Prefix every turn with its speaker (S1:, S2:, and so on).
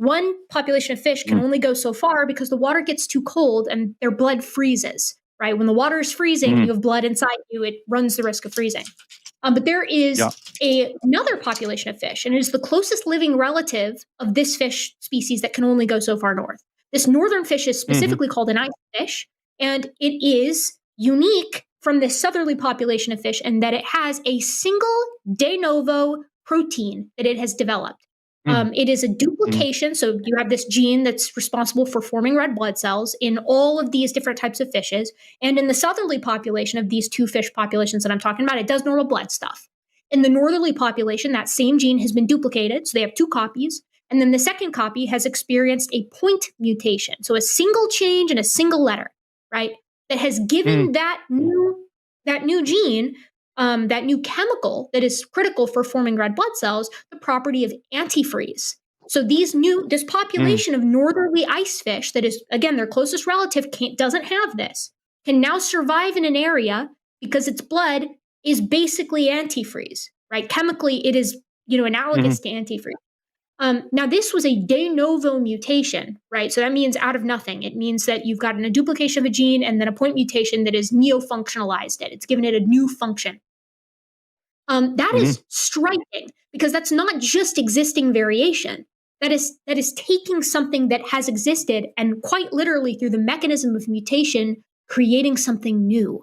S1: one population of fish can only go so far because the water gets too cold and their blood freezes, right? When the water is freezing and you have blood inside you, it runs the risk of freezing. But there is another population of fish, and it is the closest living relative of this fish species that can only go so far north. This northern fish is specifically called an ice fish, and it is unique from the southerly population of fish in that it has a single de novo protein that it has developed. It is a duplication, so you have this gene that's responsible for forming red blood cells in all of these different types of fishes. And in the southerly population of these two fish populations that I'm talking about, it does normal blood stuff. In the northerly population, that same gene has been duplicated, so they have two copies. And then the second copy has experienced a point mutation, so a single change in a single letter, right? That has given that new gene, that new chemical that is critical for forming red blood cells, the property of antifreeze. So this population of northerly ice fish that is, again, their closest relative doesn't have this, can now survive in an area because its blood is basically antifreeze, right? Chemically, it is, analogous to antifreeze. Now, this was a de novo mutation, right? So that means out of nothing. It means that you've gotten a duplication of a gene and then a point mutation that is neo-functionalized it. It's given it a new function. That is striking because that's not just existing variation. That is taking something that has existed and quite literally through the mechanism of mutation, creating something new.